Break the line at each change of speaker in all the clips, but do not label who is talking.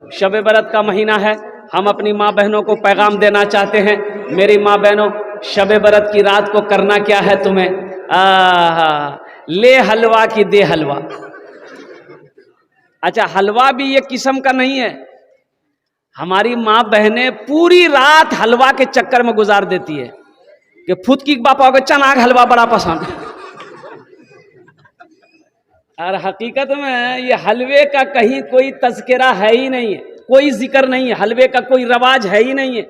शब बरत का महीना है, हम अपनी माँ बहनों को पैगाम देना चाहते हैं। मेरी माँ बहनों, शब बरत की रात को करना क्या है तुम्हें? ले हलवा की दे हलवा। अच्छा, हलवा भी एक किस्म का नहीं है। हमारी माँ बहनें पूरी रात हलवा के चक्कर में गुजार देती है कि फुदकी बापा को चना का हलवा बड़ा पसंद। और हकीकत में ये हलवे का कहीं कोई तज़किरा है ही नहीं है, कोई जिक्र नहीं है, हलवे का कोई रवाज है ही नहीं है,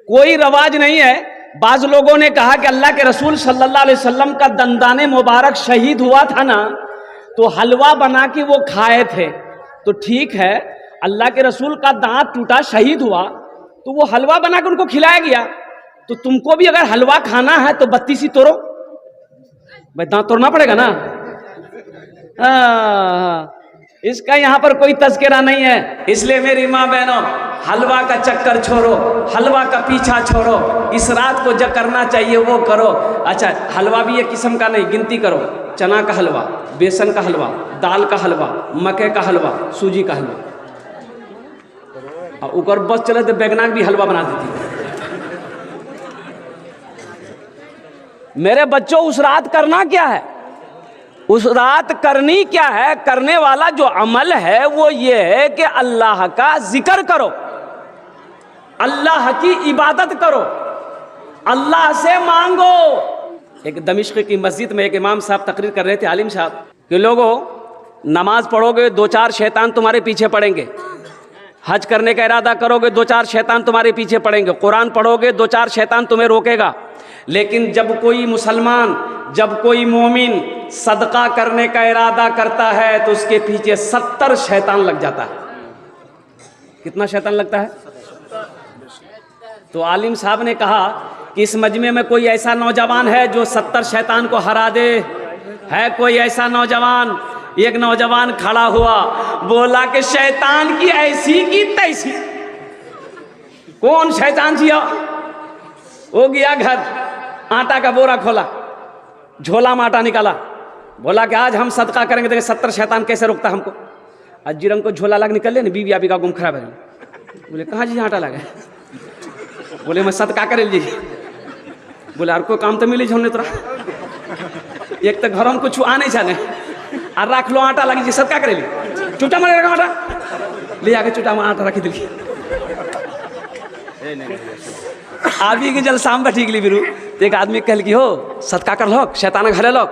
कोई रवाज नहीं है। बाज लोगों ने कहा कि अल्लाह के रसूल सल्लल्लाहु अलैहि वसल्लम का दंदाने मुबारक शहीद हुआ था ना, तो हलवा बना के वो खाए थे। तो ठीक है, अल्लाह के रसूल का दांत टूटा, शहीद हुआ, तो वो हलवा बना के उनको खिलाया गया। तो तुमको भी अगर हलवा खाना है तो 32 तोड़ो, भाई दांत तोड़ना पड़ेगा ना। इसका यहाँ पर कोई तज़किरा नहीं है। इसलिए मेरी माँ बहनों, हलवा का चक्कर छोड़ो, हलवा का पीछा छोड़ो, इस रात को जो करना चाहिए वो करो। अच्छा, हलवा भी एक किस्म का नहीं, गिनती करो। चना का हलवा, बेसन का हलवा, दाल का हलवा, मक्के का हलवा, सूजी का हलवा, और ऊपर बस चले तो बैगनाक भी हलवा बना देती। मेरे बच्चों, उस रात करना क्या है? उस रात करनी क्या है? करने वाला जो अमल है वो ये है कि अल्लाह का जिक्र करो, अल्लाह की इबादत करो, अल्लाह से मांगो। एक दमिश्क की मस्जिद में एक इमाम साहब तकरीर कर रहे थे, आलिम साहब, कि लोगों, नमाज पढ़ोगे 2-4 शैतान तुम्हारे पीछे पड़ेंगे, हज करने का इरादा करोगे 2-4 शैतान तुम्हारे पीछे पड़ेंगे, कुरान पढ़ोगे 2-4 शैतान तुम्हें रोकेगा, लेकिन जब कोई मुसलमान, जब कोई मोमिन सदका करने का इरादा करता है तो उसके पीछे 70 शैतान लग जाता है। कितना शैतान लगता है? तो आलिम साहब ने कहा कि इस मजमे में कोई ऐसा नौजवान है जो 70 शैतान को हरा दे? है कोई ऐसा नौजवान? एक नौजवान खड़ा हुआ, बोला कि शैतान की ऐसी की तैसी। कौन शैतान जिया? वो गया घर, आटा का बोरा खोला, झोला में आटा निकाला, बोला कि आज हम सदका करेंगे, देखें 70 शैतान कैसे रोकता हमको। आज जिरंग को झोला लग निकल ले ना, बीवी आपी का गुम खराब है। बोले कहाँ जी आटा लगा? बोले मैं सदका करे लीजिए। बोले और कोई काम तो मिली हमने तोरा, एक तो घर में कुछ आ नहीं जाने, और रख लो आटा लगी जी, सदका करे ली, चूटा मारे रखा आटा ले आके चूटा में आटा रखी दिली। आदमी की जल शाम बैठी गली बिरू, तो एक आदमी कहल कि हो सदका कर लो, शैतान घरे लो।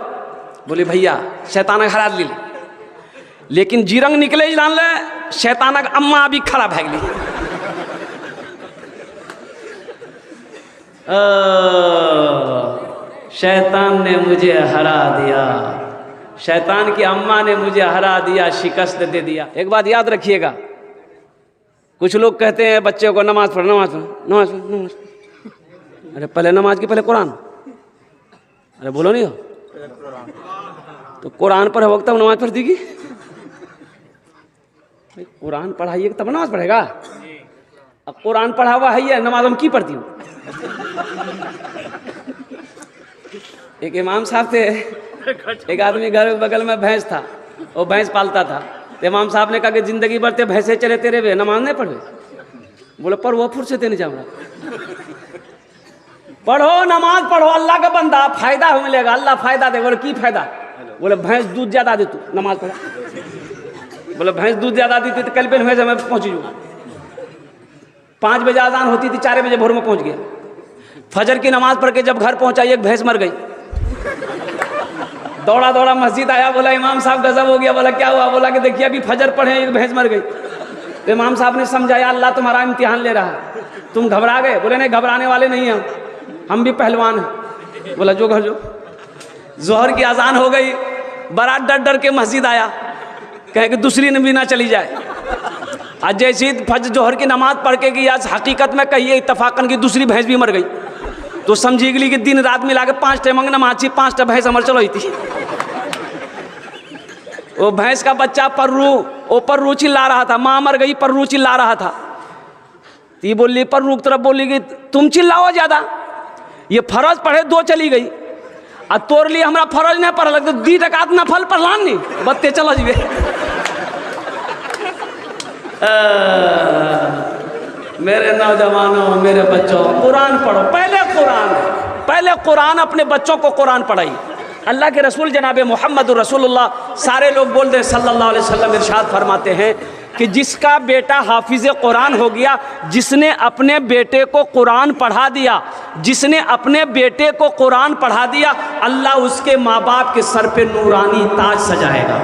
बोले भैया शैतान हरा ली, लेकिन जिरंग निकले जान ले, शैतान अम्मा अभी खड़ा भाग ली। शैतान ने मुझे हरा दिया, शैतान की अम्मा ने मुझे हरा दिया, शिकस्त दे दिया। एक बात याद रखिएगा, कुछ लोग कहते हैं बच्चे को नमाज पढ़, नमाज पढ़, नमाज पढ़, नमाज पढ़। अरे पहले नमाज की पहले कुरान। अरे बोलो नहीं हो तो कुरान पर वक्त तब नमाज पढ़ देगी। कुरान पढ़ाइए तब नमाज पढ़ेगा। अब कुरान पढ़ा हुआ है ये, नमाज हम की पढ़ती हूँ। एक इमाम साहब थे, एक आदमी घर बगल में भैंस था, वो भैंस पालता था। तो इमाम साहब ने कहा कि जिंदगी भर ते भैंसे चले तेरे वे, नमाज नहीं पढ़े। बोले पर वो फुर्सत नहीं जाऊंगा। पढ़ो, नमाज पढ़ो, अल्लाह का बंदा, फायदा मिलेगा, अल्लाह फायदा दे। बोले की फायदा? बोले भैंस दूध ज्यादा दे, तू नमाज पढ़ा। बोले भैंस दूध ज्यादा दी थी तो कल पे भैंस मैं पहुंची हूँ। 5 बजे आजान होती थी, 4 बजे भोर में पहुंच गया। फजर की नमाज पढ़ के जब घर पहुंचा, एक भैंस मर गई। दौड़ा दौड़ा मस्जिद आया, बोला इमाम साहब गजब हो गया। बोला क्या हुआ? बोला कि देखिए अभी फजर पढ़े, एक भैंस मर गई। तो इमाम साहब ने समझाया अल्लाह तुम्हारा इम्तिहान ले रहा है, तुम घबरा गए। बोले नहीं घबराने वाले नहीं हैं, हम भी पहलवान हैं। बोला जो घर जो। जोहर की अजान हो गई, बड़ा डर डर के मस्जिद आया, कहे कि दूसरी नबी ना चली जाए। आज जैसे ही फजर जोहर की नमाज पढ़ के गई, आज हकीकत में कहिए इत्तफाकन की दूसरी भैंस भी मर गई। तो समझी गई कि दिन रात मिला के 5 टाइम नमाज थी, 5 भैंस अमर चलो थी। वो भैंस का बच्चा पर्रू चिल्ला रहा था, माँ मर गई, पर्रू चिल्ला रहा था। ती बोली पर्रू की तरफ बोली कि तुम चिल्लाओ ज्यादा, ये फरज पढ़े 2 चली गई, और तोर लिए हमारा फरज नहीं पढ़ लगता, 2 टकात नफल पढ़लान नहीं, बत्ते चलो जी। मेरे नौजवानों, मेरे बच्चों, कुरान पढ़ो। पहले कुरान अपने बच्चों को कुरान पढ़ाइए। अल्लाह के रसूल जनाब मोहम्मद रसूलुल्लाह, सारे लोग बोल दे सल्लल्लाहु अलैहि वसल्लम, इरशाद फरमाते हैं कि जिसका बेटा हाफिज़ कुरान हो गया, जिसने अपने बेटे को कुरान पढ़ा दिया, जिसने अपने बेटे को कुरान पढ़ा दिया, अल्लाह उसके माँ बाप के सर पे नूरानी ताज सजाएगा।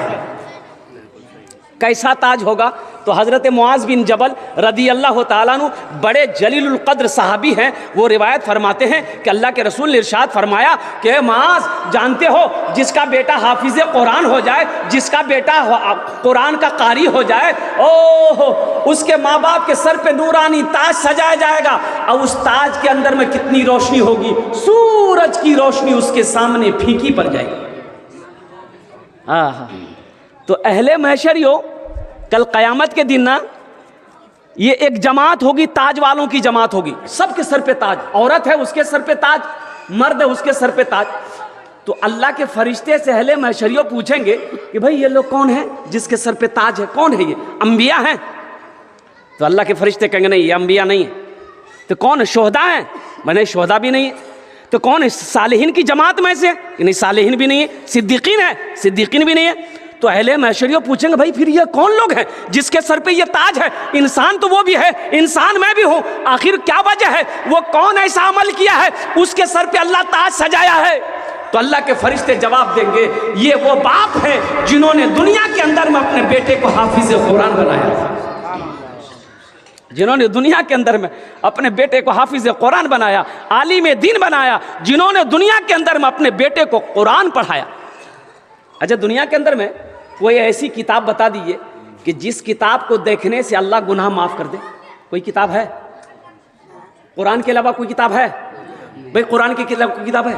कैसा ताज होगा? तो हज़रत मुआज़ बिन जबल रदी अल्लाह ताला अन्हु बड़े जलीलुल क़द्र सहाबी हैं, वो रिवायत फरमाते हैं कि अल्लाह के रसूल ने इरशाद फरमाया कि मुआज़, जानते हो जिसका बेटा हाफिज़ कुरान हो जाए, जिसका बेटा कुरान का कारी हो जाए, ओह, उसके माँ बाप के सर पे नूरानी ताज सजाया जाएगा। और उस ताज के अंदर में कितनी रोशनी होगी, सूरज की रोशनी उसके सामने फीकी पड़ जाएगी। तो अहले महशरियो, कल क़यामत के दिन ना, ये एक जमात होगी, ताज वालों की जमात होगी, सबके सर पे ताज। औरत है उसके सर पे ताज, मर्द है उसके सर पे ताज। तो अल्लाह के फरिश्ते से अहले महशरियो पूछेंगे कि भाई ये लोग कौन है जिसके सर पे ताज है? कौन है ये? अंबिया हैं? तो अल्लाह के फरिश्ते कहेंगे नहीं, ये अंबिया नहीं है। तो कौन है? शोहदा हैं? मैंने शोहदा भी नहीं है। तो कौन है? सालिहीन की जमात में से? नहीं, सालिहीन भी नहीं है। सिद्दीकीन है? सिद्दीकीन भी नहीं है। तो अहले महशरियों पूछेंगे भाई फिर ये कौन लोग हैं जिसके सर पे ये ताज है? इंसान तो वो भी है, इंसान मैं भी हूँ, आखिर क्या वजह है? वो कौन ऐसा अमल किया है उसके सर पे अल्लाह ताज सजाया है? तो अल्लाह के फरिश्ते जवाब देंगे, ये वो बाप है जिन्होंने दुनिया के अंदर में अपने बेटे को हाफिज़ कुरान बनाया, जिन्होंने दुनिया के अंदर में अपने बेटे को हाफिज़ कुरान बनाया, आलिम दीन बनाया, जिन्होंने दुनिया के अंदर में अपने बेटे को कुरान पढ़ाया। अच्छा, दुनिया के अंदर में कोई ऐसी किताब बता दीजिए कि जिस किताब को देखने से अल्लाह गुनाह माफ़ कर दे? कोई किताब है? कुरान के अलावा कोई किताब है? भाई कुरान की किताब है,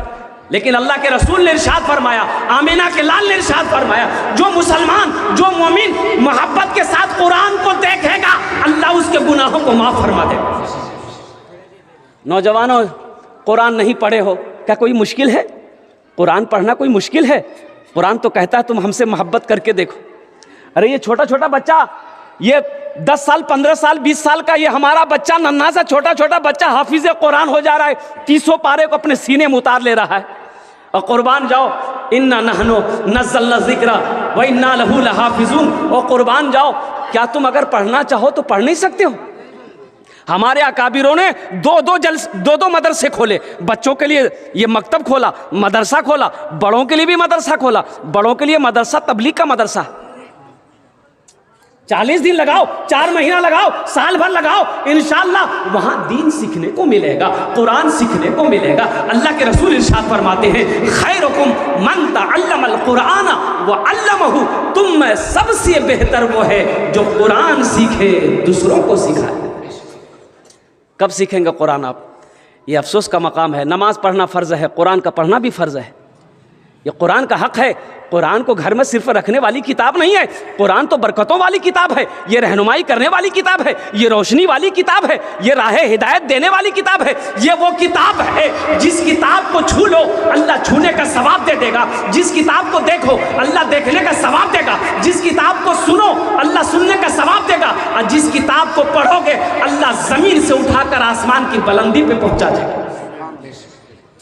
लेकिन अल्लाह के रसूल ने इरशाद फरमाया, आमिना के लाल ने इरशाद फरमाया, जो मुसलमान, जो मोमिन मोहब्बत के साथ कुरान को देखेगा, अल्लाह उसके गुनाहों को माफ़ फरमा देगा। नौजवानों, कुरान नहीं पढ़े हो, क्या कोई मुश्किल है? कुरान पढ़ना कोई मुश्किल है? कुरान तो कहता है तुम हमसे मोहब्बत करके देखो। अरे ये छोटा छोटा बच्चा, ये 10 साल 15 साल 20 साल का ये हमारा बच्चा, नन्हा सा छोटा छोटा बच्चा हाफिज़ कुरान हो जा रहा है, 300 पारे को अपने सीने में उतार ले रहा है। और कुर्बान जाओ, इन्ना नहनु नज़्ज़लना ज़िक्रा व इन्ना लहू लहाफ़िज़ून। और कुर्बान जाओ, क्या तुम अगर पढ़ना चाहो तो पढ़ नहीं सकते हो? हमारे अकाबिरों ने दो मदरसे खोले, बच्चों के लिए ये मकतब खोला, मदरसा खोला, बड़ों के लिए भी मदरसा खोला। बड़ों के लिए मदरसा तबलीग का मदरसा, 40 दिन लगाओ, 4 महीना लगाओ, साल भर लगाओ, इंशाअल्लाह वहां दीन सीखने को मिलेगा, कुरान सीखने को मिलेगा। अल्लाह के रसूल इरशाद फरमाते हैं, खैरुकुम मन तअल्लमल कुरान व अल्लमहु, तुम में सबसे बेहतर वो है जो कुरान सीखे, दूसरों को सिखाए। कब सीखेंगे कुरान आप? ये अफसोस का मकाम है। नमाज पढ़ना फ़र्ज़ है, कुरान का पढ़ना भी फ़र्ज़ है, ये कुरान का हक़ है। कुरान को घर में सिर्फ रखने वाली किताब नहीं है, कुरान तो बरकतों वाली किताब है, ये रहनुमाई करने वाली किताब है, ये रोशनी वाली किताब है, ये राह हिदायत देने वाली किताब है। ये वो किताब है जिस किताब को छू लो अल्लाह छूने का सवाब दे देगा, जिस किताब को देखो अल्लाह देखने का सवाब देगा, जिस किताब को सुनो अल्लाह सुनने का सवाब देगा, और जिस किताब को पढ़ोगे अल्लाह ज़मीन से उठाकर आसमान की बुलंदी पे पहुँचा देगा।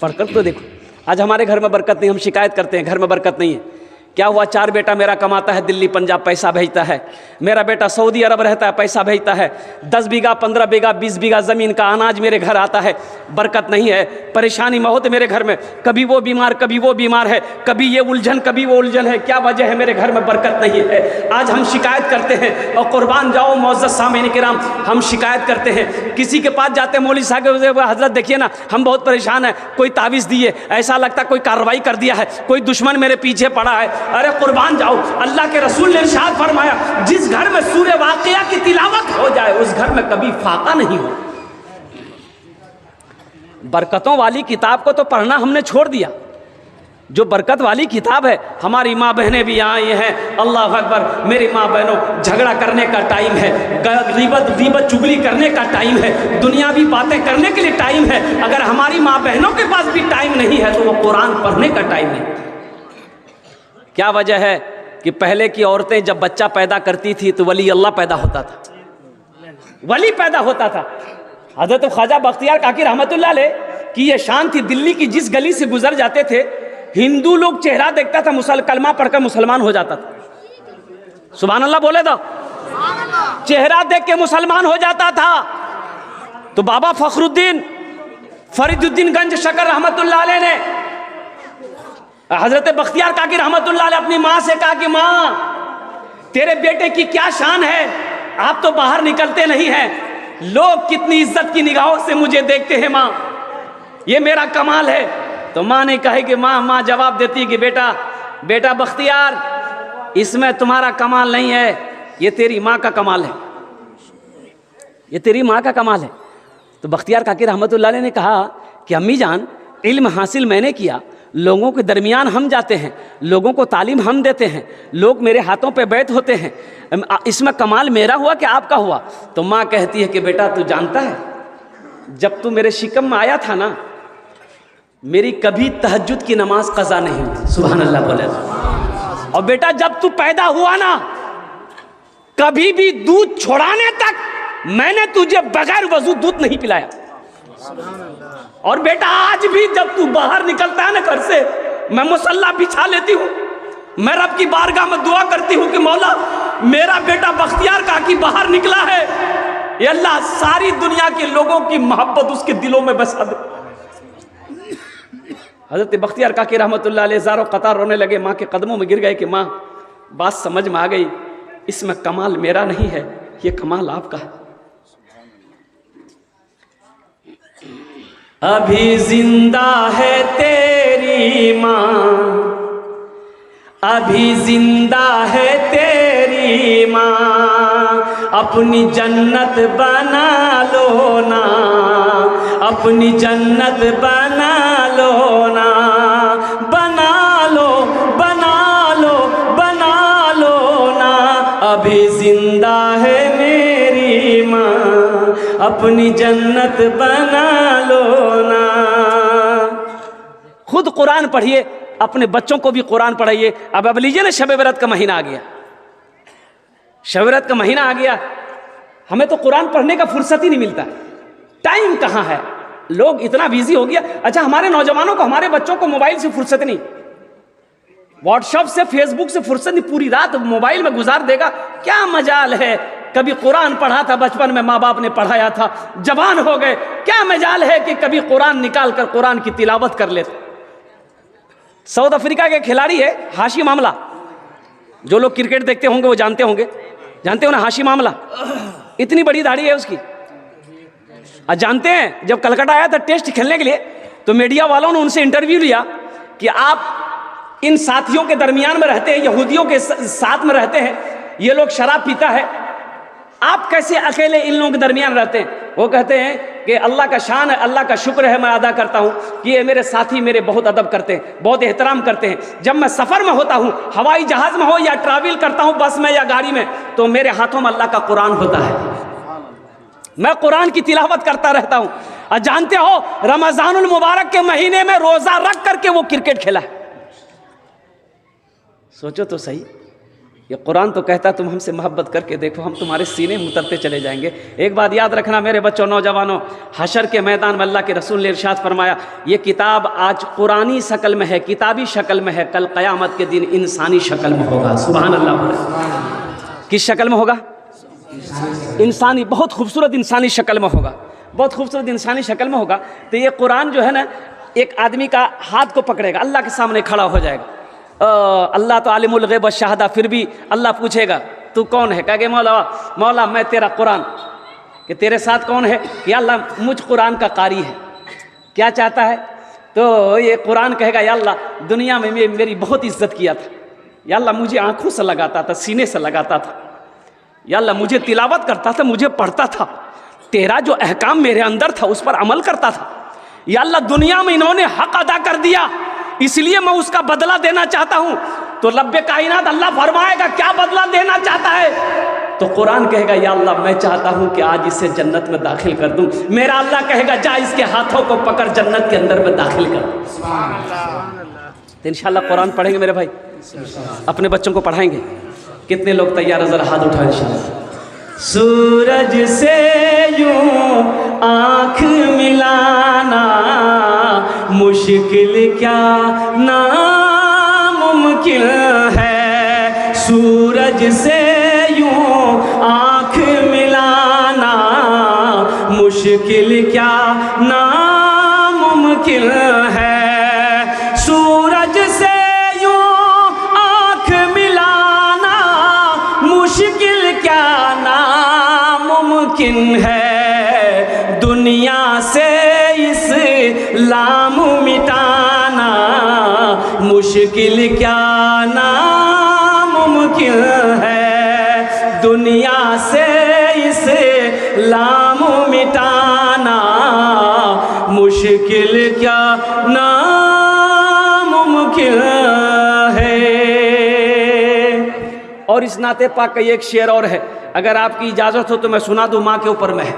पढ़कर तो देखो। आज हमारे घर में बरकत नहीं, हम शिकायत करते हैं घर में बरकत नहीं है। क्या हुआ? 4 बेटा मेरा कमाता है, दिल्ली पंजाब पैसा भेजता है, मेरा बेटा सऊदी अरब रहता है, पैसा भेजता है, 10 बीघा 15 बीघा 20 बीघा ज़मीन का अनाज मेरे घर आता है, बरकत नहीं है, परेशानी बहुत मेरे घर में, कभी वो बीमार कभी वो बीमार है, कभी ये उलझन कभी वो उलझन है, क्या वजह है? मेरे घर में बरकत नहीं है। आज हम शिकायत करते हैं, और कुर्बान जाओ मुअज़्ज़ज़ सामीन किराम, हम शिकायत करते हैं, किसी के पास जाते हैं, मौलवी साहब हज़रत देखिए ना हम बहुत परेशान हैं, कोई तावीज़ दिए, ऐसा लगता कोई कार्रवाई कर दिया है, कोई दुश्मन मेरे पीछे पड़ा है। अरे कुर्बान जाओ, अल्लाह के रसूल ने इरशाद फरमाया, जिस घर में सूरे वाक़िया की तिलावत हो जाए उस घर में कभी फाका नहीं हो। बरकतों वाली किताब को तो पढ़ना हमने छोड़ दिया, जो बरकत वाली किताब है। हमारी माँ बहनें भी यहाँ आई हैं, अल्लाह अकबर। मेरी माँ बहनों, झगड़ा करने का टाइम है, गीबत चुगली करने का टाइम है, दुनियावी बातें करने के लिए टाइम है। अगर हमारी माँ बहनों के पास भी टाइम नहीं है तो वो कुरान पढ़ने का टाइम नहीं। क्या वजह है कि पहले की औरतें जब बच्चा पैदा करती थी तो वली अल्लाह पैदा होता था, वली पैदा होता था। हजरत ख्वाजा बख्तियार काकी रहमतुल्लाह अलैह की ये शान थी, दिल्ली की जिस गली से गुजर जाते थे हिंदू लोग चेहरा देखता था, कलमा पढ़कर मुसलमान हो जाता था। सुभान अल्लाह बोले तो, चेहरा देख के मुसलमान हो जाता था। तो बाबा फखरुद्दीन फरीदुद्दीन गंज शकर रहमतुल्लाह अलैह ने हजरत बख्तियार काकी रहमतुल्लाह अलैह अपनी माँ से कहा कि माँ तेरे बेटे की क्या शान है, आप तो बाहर निकलते नहीं हैं, लोग कितनी इज्जत की निगाहों से मुझे देखते हैं माँ, ये मेरा कमाल है। तो माँ ने कहा कि माँ जवाब देती है कि बेटा बख्तियार, इसमें तुम्हारा कमाल नहीं है, ये तेरी माँ का कमाल है, ये तेरी माँ का कमाल है। तो बख्तियार काकी रहमतुल्लाह अलैह ने कहा कि अम्मी जान, इल्म हासिल मैंने किया, लोगों के दरमियान हम जाते हैं, लोगों को तालीम हम देते हैं, लोग मेरे हाथों पे बैठ होते हैं, इसमें कमाल मेरा हुआ कि आपका हुआ? तो माँ कहती है कि बेटा तू जानता है, जब तू मेरे शिकम में आया था ना, मेरी कभी तहज्जुद की नमाज कज़ा नहीं हुई। सुभान अल्लाह बोले। और बेटा जब तू पैदा हुआ ना, कभी भी दूध छोड़ाने तक मैंने तुझे बगैर वजू दूध नहीं पिलाया। और बेटा आज भी जब तू बाहर निकलता है ना घर से, मैं मुसल्ला बिछा लेती हूँ, मैं रब की बारगाह में दुआ करती हूँ कि मौला मेरा बेटा बख्तियार काकी बाहर निकला है, ये अल्लाह सारी दुनिया के लोगों की मोहब्बत उसके दिलों में बसा दे। हजरत बख्तियार काकी रहमतुल्लाह अलैह ज़ारो कतार रोने लगे, माँ के कदमों में गिर गए कि माँ बात समझ में आ गई, इसमें कमाल मेरा नहीं है, ये कमाल आपका है। अभी जिंदा है तेरी माँ, अभी जिंदा है तेरी माँ, अपनी जन्नत बना लो ना, अपनी जन्नत बना लो ना, बना लो बना लो बना लो ना, अभी जिंदा है मेरी माँ, अपनी जन्नत बना लो ना। खुद कुरान पढ़िए, अपने बच्चों को भी कुरान पढ़ाइए। अब लीजिए ना, शब बरत का महीना आ गया, शब बरत का महीना आ गया, हमें तो कुरान पढ़ने का फुर्सत ही नहीं मिलता, टाइम कहाँ है, लोग इतना बिजी हो गया। अच्छा, हमारे नौजवानों को, हमारे बच्चों को मोबाइल से फुर्सत नहीं, व्हाट्सएप से फेसबुक से फुर्सत नहीं, पूरी रात मोबाइल में गुजार देगा, क्या मजाल है। कभी कुरान पढ़ा था बचपन में, माँ बाप ने पढ़ाया था, जवान हो गए, क्या मजाल है कि कभी कुरान निकाल कर कुरान की तिलावत कर लेते। साउथ अफ्रीका के खिलाड़ी है हाशिम आमला, जो लोग क्रिकेट देखते होंगे वो जानते होंगे, जानते हो ना हाशिम आमला, इतनी बड़ी दाढ़ी है उसकी। और जानते हैं जब कलकत्ता आया था टेस्ट खेलने के लिए, तो मीडिया वालों ने उनसे इंटरव्यू लिया कि आप इन साथियों के दरमियान में रहते हैं, यहूदियों के साथ में रहते हैं, ये लोग शराब पीता है, आप कैसे अकेले इन लोगों के दरमियान रहते हैं? वो कहते हैं कि अल्लाह का शान है, अल्लाह का शुक्र है, मैं अदा करता हूँ कि ये मेरे साथी मेरे बहुत अदब करते हैं, बहुत एहतराम करते हैं। जब मैं सफ़र में होता हूँ, हवाई जहाज़ में हो या ट्रैवल करता हूँ बस में या गाड़ी में, तो मेरे हाथों में अल्लाह का कुरान होता है, मैं कुरान की तिलावत करता रहता हूँ। और जानते हो रमज़ानुल मुबारक के महीने में रोज़ा रख करके वो क्रिकेट खेला है। सोचो तो सही, ये कुरान तो कहता तुम हमसे मोहब्बत करके देखो, हम तुम्हारे सीने में उतरते चले जाएंगे। एक बात याद रखना मेरे बच्चों, नौजवानों, हशर के मैदान में अल्लाह के रसूल ने इरशाद फरमाया, ये किताब आज कुरानी शक्ल में है, किताबी शक्ल में है, कल क़यामत के दिन इंसानी शक्ल में होगा। सुभान अल्लाह। किस शक्ल में होगा? इंसानी, बहुत खूबसूरत इंसानी शक्ल में होगा, बहुत खूबसूरत इंसानी शक्ल में होगा। तो ये कुरान जो है ना, एक आदमी का हाथ को पकड़ेगा, अल्लाह के सामने खड़ा हो जाएगा। अल्लाह तो आलिमुल गैब व शहादा, फिर भी अल्लाह पूछेगा तू कौन है? कहेगा मौला मैं तेरा कुरान। कि तेरे साथ कौन है? कि अल्लाह मुझ कुरान का कारी है। क्या चाहता है? तो ये कुरान कहेगा या अल्लाह दुनिया में मेरी बहुत इज्जत किया था, या अल्लाह मुझे आंखों से लगाता था, सीने से लगाता था, या अल्लाह मुझे तिलावत करता था, मुझे पढ़ता था, तेरा जो अहकाम मेरे अंदर था उस पर अमल करता था, या अल्लाह दुनिया में इन्होंने हक अदा कर दिया इसलिए मैं उसका बदला देना चाहता हूं। तो रब्बे कायनात अल्लाह फरमाएगा क्या बदला देना चाहता है? तो कुरान कहेगा या अल्लाह मैं चाहता हूं कि आज इसे जन्नत में दाखिल कर दूं। मेरा अल्लाह कहेगा जा इसके हाथों को पकड़ जन्नत के अंदर में दाखिल कर। तो इंशाल्लाह कुरान पढ़ेंगे मेरे भाई, अपने बच्चों को पढ़ाएंगे। कितने लोग तैयार? जरा हाथ उठाएं इंशाल्लाह। सूरज से यूं आँख मिलाना मुश्किल क्या नामुमकिन है। सूरज से यूं आँख मिलाना मुश्किल क्या नामुमकिन है। सूरज से यूं आँख मिलाना मुश्किल क्या नामुमकिन है। दुनिया से इस्लाम मिटाना मुश्किल क्या नामुमकिन है। दुनिया से इस्लाम मिटाना मुश्किल क्या नामुमकिन है। और इस नाते पाक का एक शेर और है, अगर आपकी इजाज़त हो तो मैं सुना दूँ। माँ के ऊपर में है,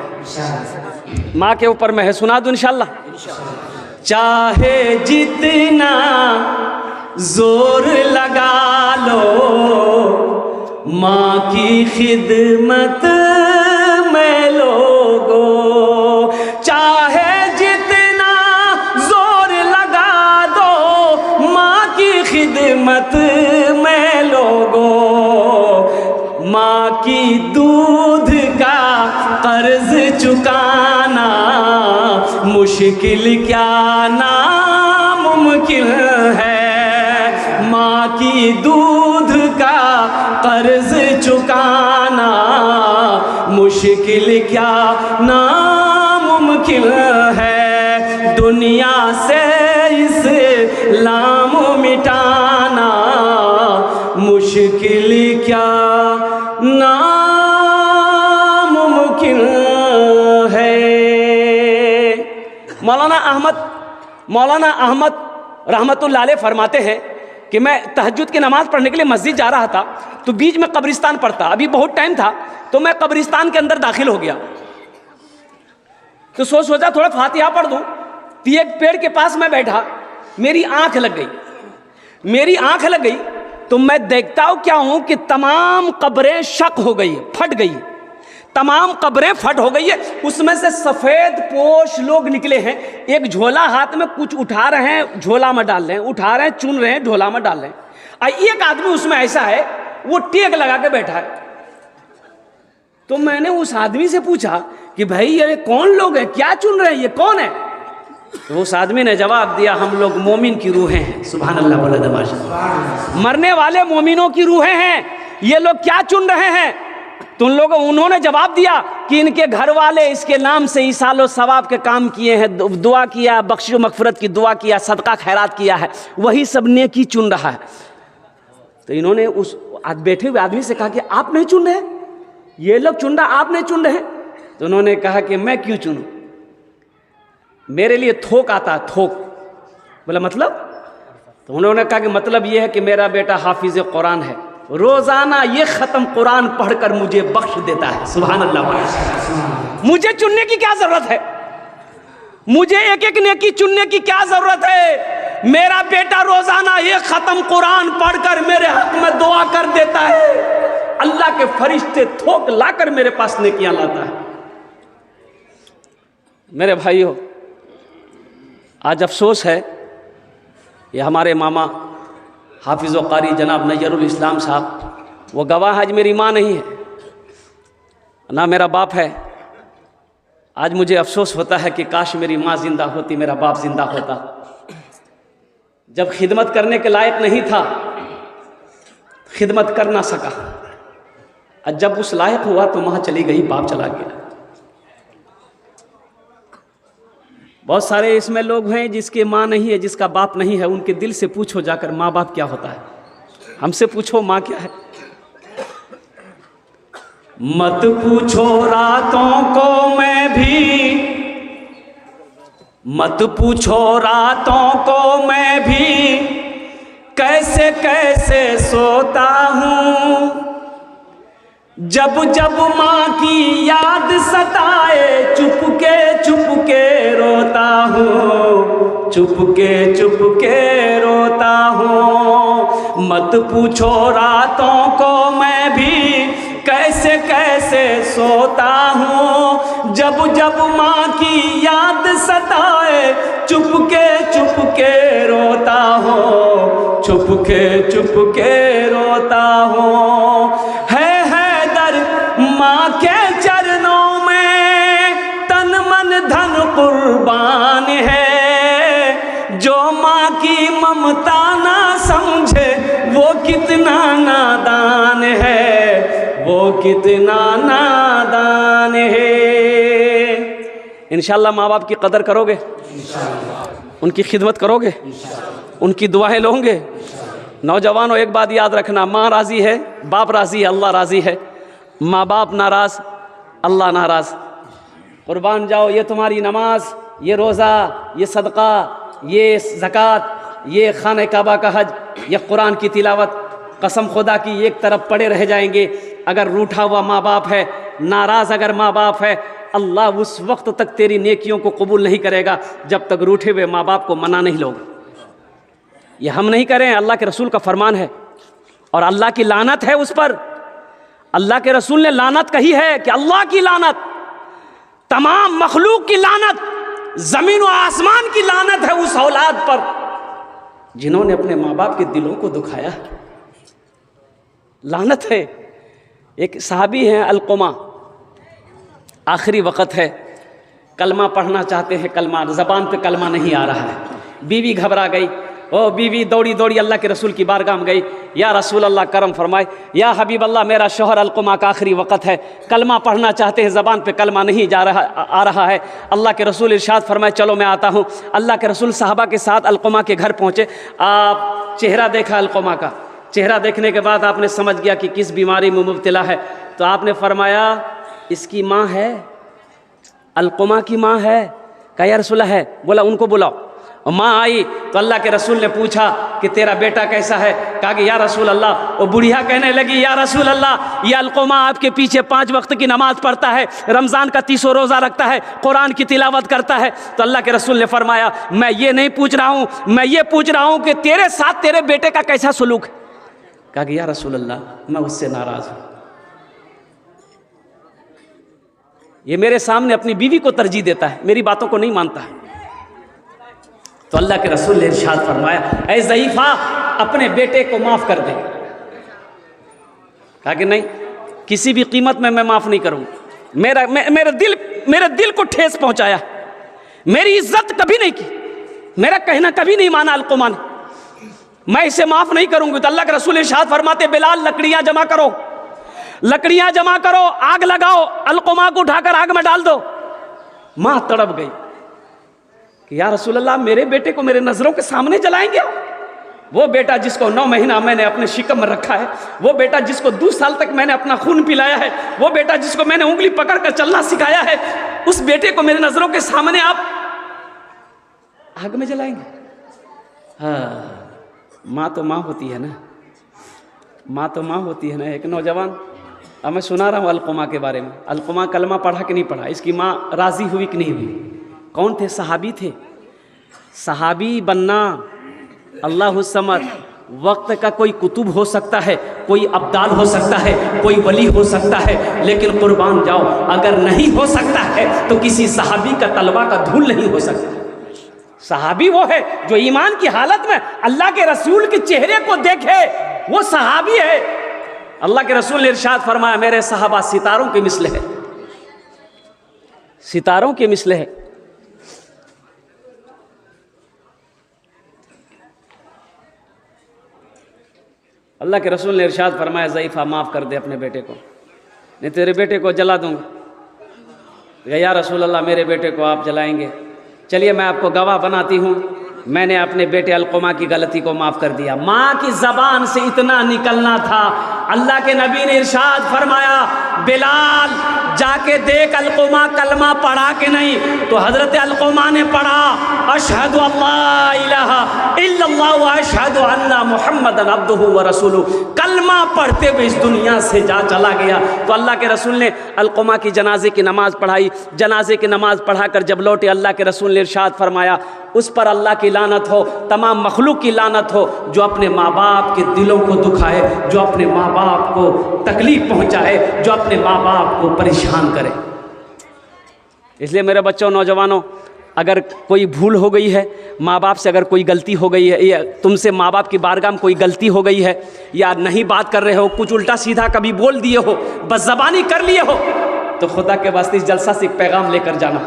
माँ के ऊपर में है, सुना दूँ इंशाल्लाह। चाहे जितना जोर लगा लो माँ की खिदमत में लोगो। चाहे जितना जोर लगा दो माँ की खिदमत में लोगो। माँ की दूध का कर्ज चुकाना मुश्किल क्या नामुमकिन है। माँ की दूध का कर्ज चुकाना मुश्किल क्या नामुमकिन है। दुनिया से इस्लाम मिटाना मुश्किल क्या नामुमकिन है। मौलाना अहमद रहमतुल्लाह अलैह फरमाते हैं कि मैं तहज्जुद की नमाज़ पढ़ने के लिए मस्जिद जा रहा था तो बीच में कब्रिस्तान पड़ता, अभी बहुत टाइम था तो मैं कब्रिस्तान के अंदर दाखिल हो गया। तो सोचा थोड़ा फातिहा पढ़ दूँ। तो एक पेड़ के पास मैं बैठा, मेरी आँख लग गई। तो मैं देखता हूँ क्या हूँ कि तमाम कब्रें शक हो गई, फट गई, तमाम कब्रें फट हो गई है। उसमें से सफ़ेद पोश लोग निकले हैं, एक झोला हाथ में कुछ उठा रहे हैं, झोला में डाल रहे हैं, उठा रहे हैं, चुन रहे हैं, झोला में डाल रहे हैं। और एक आदमी उसमें ऐसा है वो टेक लगा के बैठा है। तो मैंने उस आदमी से पूछा कि भाई ये कौन लोग हैं, क्या चुन रहे हैं, ये कौन है? तो उस आदमी ने जवाब दिया, हम लोग मोमिन की रूहें हैं। सुभान अल्लाह बोला दमाशा, मरने वाले मोमिनों की रूहें हैं। ये लोग क्या चुन रहे हैं? तो उन्होंने जवाब दिया कि इनके घर वाले इसके नाम से ईसालो सवाब के काम किए हैं, दुआ किया, बख्शिश मगफिरत की दुआ किया, सदका खैरात किया है, वही सब नेकी चुन रहा है। तो इन्होंने उस बैठे हुए आदमी से कहा कि आप नहीं चुन रहे, ये लोग चुन रहा, आप नहीं चुन रहे। तो उन्होंने कहा कि मैं क्यों चुनूं, मेरे लिए थोक आता, थोक। बोला मतलब? तो उन्होंने कहा कि मतलब ये है कि मेरा बेटा हाफिज कुरान है, रोजाना ये ख़त्म कुरान पढ़कर मुझे बख्श देता है। सुभान अल्लाह। मुझे चुनने की क्या जरूरत है, मुझे एक एक नेकी चुनने की क्या जरूरत है? मेरा बेटा रोजाना ये ख़त्म कुरान पढ़कर मेरे हक में दुआ कर देता है, अल्लाह के फरिश्ते थोक लाकर मेरे पास नेकियां लाता है। मेरे भाइयों, आज अफसोस है, ये हमारे मामा हाफिज़ व कारी जनाब नज़रुल इस्लाम साहब, वो गवाह आज मेरी माँ नहीं है ना मेरा बाप है। आज मुझे अफसोस होता है कि काश मेरी माँ जिंदा होती, मेरा बाप जिंदा होता। जब खिदमत करने के लायक नहीं था, खिदमत कर ना सका, और जब उस लायक हुआ तो माँ चली गई, बाप चला गया। बहुत सारे इसमें लोग हैं जिसके माँ नहीं है, जिसका बाप नहीं है, उनके दिल से पूछो जाकर माँ बाप क्या होता है, हमसे पूछो माँ क्या है। मत पूछो रातों को मैं भी, मत पूछो रातों को मैं भी, कैसे कैसे सोता हूँ। जब जब माँ की याद सताए, चुपके चुपके रोता हूँ, चुपके चुपके रोता हूँ। मत पूछो रातों को मैं भी, कैसे कैसे सोता हूँ, जब जब माँ की याद सताए चुपके रोता हूँ, चुपके रोता हूँ। है दर माँ के चरणों में तन मन धन कुर्बान है, जो माँ की ममता ना समझे वो कितना नादान है, वो कितना नादान है। इंशाअल्लाह माँ बाप की कदर करोगे, उनकी खिदमत करोगे, उनकी दुआएं लोगे। नौजवानों एक बात याद रखना, माँ राज़ी है, बाप राज़ी है, अल्लाह राज़ी है। माँ बाप नाराज़, अल्लाह नाराज़। कुर्बान जाओ, ये तुम्हारी नमाज, ये रोज़ा, ये सदका, ये ज़कात, ये खाने काबा का हज, ये कुरान की तिलावत, कसम खुदा की एक तरफ पड़े रह जाएंगे। अगर रूठा हुआ माँ बाप है, नाराज़ अगर माँ बाप है, अल्लाह उस वक्त तक तेरी नेकियों को कबूल नहीं करेगा जब तक रूठे हुए माँ बाप को मना नहीं लोगे। ये हम नहीं करें, अल्लाह के रसूल का फरमान है और अल्लाह की लानत है उस पर। अल्लाह के रसूल ने लानत कही है कि अल्लाह की लानत, तमाम मखलूक की लानत, ज़मीन व आसमान की लानत है उस औलाद पर जिन्होंने अपने माँ बाप के दिलों को दुखाया। लानत है। एक सहाबी हैं अलकुमा, आखिरी वक़्त है, कलमा पढ़ना चाहते हैं, कलमा ज़बान पे कलमा नहीं आ रहा है। बीवी घबरा गई, ओ बीवी दौड़ी दौड़ी अल्लाह के रसूल की बारगाह में गई, या रसूल अल्लाह करम फरमाए, या हबीब अल्लाह मेरा शौहर अलकुमा का आखिरी वक़्त है, कलमा पढ़ना चाहते हैं, ज़बान पे कलमा नहीं आ रहा है। अल्लाह के रसूल इरशाद फरमाए, चलो मैं आता हूँ। अल्लाह के रसूल सहाबा के साथ अलकुमा के घर पहुँचे। आप चेहरा देखा अलकुमा का, चेहरा देखने के बाद आपने समझ गया कि किस बीमारी में मुब्तला है। तो आपने फरमाया इसकी माँ है, अलकुमा की माँ है। कहा या रसूल है। बोला उनको बुलाओ। और माँ आई तो अल्लाह के रसूल ने पूछा कि तेरा बेटा कैसा है। कहा कि या रसूल अल्लाह। वो बुढ़िया कहने लगी, या रसूल अल्लाह, ये अलकुमा आपके पीछे 5 वक्त की नमाज पढ़ता है, रमज़ान का 30 रोज़ा रखता है, कुरान की तिलावत करता है। तो अल्लाह के रसूल ने फरमाया, मैं ये नहीं पूछ रहा हूँ, मैं ये पूछ रहा हूँ कि तेरे साथ तेरे बेटे का कैसा सलूक है। कहा कि या रसूल अल्लाह मैं उससे नाराज़ हूँ, ये मेरे सामने अपनी बीवी को तरजीह देता है, मेरी बातों को नहीं मानता है। तो अल्लाह के रसूल ने इरशाद फरमाया, ऐ ज़ईफ़ा अपने बेटे को माफ़ कर दे। कहा कि नहीं, किसी भी कीमत में मैं माफ़ नहीं करूँगा। मेरे दिल को ठेस पहुँचाया, मेरी इज्जत कभी नहीं की, मेरा कहना कभी नहीं माना अलकुमा ने, मैं इसे माफ़ नहीं करूँगी। तो अल्लाह के रसूल इरशाद फरमाते, बिलाल लकड़ियाँ जमा करो, लकड़ियाँ जमा करो, आग लगाओ, अलकुमा को उठाकर आग में डाल दो। माँ तड़प गई कि या रसूल अल्लाह मेरे बेटे को मेरे नज़रों के सामने जलाएंगे। वो बेटा जिसको 9 महीना मैंने अपने शिकम में रखा है, वो बेटा जिसको 2 साल तक मैंने अपना खून पिलाया है, वो बेटा जिसको मैंने उंगली पकड़ कर चलना सिखाया है, उस बेटे को मेरे नज़रों के सामने आप आग में जलाएंगे। हाँ, माँ तो माँ होती है ना, माँ तो माँ होती है ना। एक नौजवान, अब मैं सुना रहा हूँ अलकुमा के बारे में। अलकुमा कलमा पढ़ा कि नहीं पढ़ा, इसकी माँ राज़ी हुई कि नहीं हुई। कौन थे? सहाबी थे। सहाबी बनना अल्लाह समद, वक्त का कोई कुतुब हो सकता है, कोई अब्दाल हो सकता है, कोई वली हो सकता है, लेकिन कुर्बान जाओ अगर नहीं हो सकता है तो किसी सहाबी का तलवा का धूल नहीं हो सकता। सहाबी वो है जो ईमान की हालत में अल्लाह के रसूल के चेहरे को देखे, वो सहाबी है। अल्लाह के रसूल ने इरशाद फरमाया, मेरे सहाबा सितारों के मिसले है, सितारों के मिसले है। अल्लाह के रसूल ने इरशाद फरमाया, ज़ईफ़ा माफ़ कर दे अपने बेटे को, नहीं तेरे बेटे को जला दूँगा। या रसूल अल्लाह मेरे बेटे को आप जलाएंगे। चलिए मैं आपको गवाह बनाती हूँ, मैंने अपने बेटे अलकुमा की गलती को माफ़ कर दिया। माँ की ज़बान से इतना निकलना था। अल्लाह के नबी ने इरशाद फरमाया, बिलाल जाके देख अलकुमा कलमा पढ़ा कि नहीं। तो हज़रत अलकुमा ने पढ़ा, अशहदु अल्ला इलाहा इल्लल्लाह व अशहदु अन्ना मुहम्मदन अब्दुहु व रसूलुहु। कलमा कलमा पढ़ते हुए इस दुनिया से जा चला गया। तो अल्लाह के रसूल ने अलक़मा की जनाजे की नमाज़ पढ़ाई। जनाजे की नमाज़ पढ़ाकर जब लौटे, अल्लाह के रसूल ने इरशाद फरमाया, उस पर अल्लाह की लानत हो, तमाम मखलूक की लानत हो जो अपने माँ बाप के दिलों को दुखाए, जो अपने माँ बाप को तकलीफ़ पहुँचाए, जो अपने माँ बाप को परेशान करे। इसलिए मेरे बच्चों, नौजवानों, अगर कोई भूल हो गई है, माँ बाप से अगर कोई गलती हो गई है, या तुमसे माँ बाप की बारगाह में कोई गलती हो गई है, या नहीं बात कर रहे हो, कुछ उल्टा सीधा कभी बोल दिए हो, बदज़बानी कर लिए हो, तो खुदा के वास्ते इस जलसा से एक पैगाम लेकर जाना,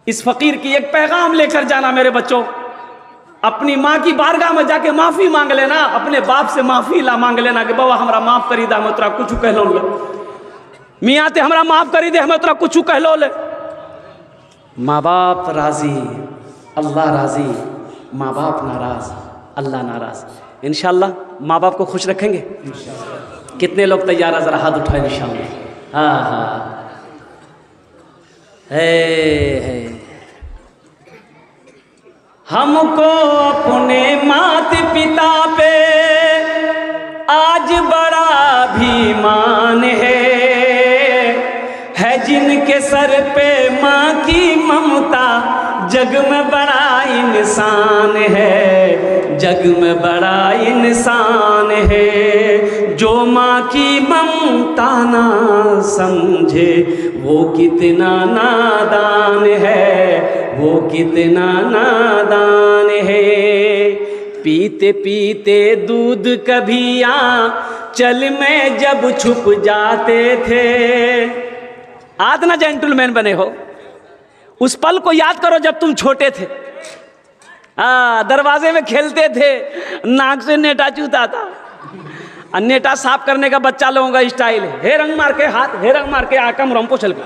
इस फ़कीर की एक पैगाम लेकर जाना। मेरे बच्चों, अपनी माँ की बारगाह में जाके माफ़ी मांग लेना, अपने बाप से माफ़ी ला मांग लेना कि बाबा हमरा माफ़ करी दा, मैं तोरा कुछ कह लो ले, मियाँ ते हमरा माफ़ करी दे, मैं तोरा कुछ कह लो ले। माँ बाप राज़ी, अल्लाह राज़ी, माँ बाप नाराज़, अल्लाह नाराज़। इंशाअल्लाह माँ बाप को खुश रखेंगे। कितने लोग तैयार हैं? ज़रा हाथ उठाएं इंशाअल्लाह। हाँ हाँ, है। हमको अपने माता पिता पे आज बड़ा अभिमान है जिनके सर पे माँ की ममता, जग में बड़ा इंसान है, जग में बड़ा इंसान है। जो माँ की ममता ना समझे वो कितना नादान है, वो कितना नादान है। पीते पीते दूध कभी आंचल में जब छुप जाते थे। आज ना जेंटलमैन बने हो, उस पल को याद करो जब तुम छोटे थे। दरवाजे में खेलते थे, नाक से नेटा चूता था। नेटा साफ करने का बच्चा लोगों का स्टाइल है, हे रंग मार के हाथ, हे रंग मार के आकम रंपो छल का।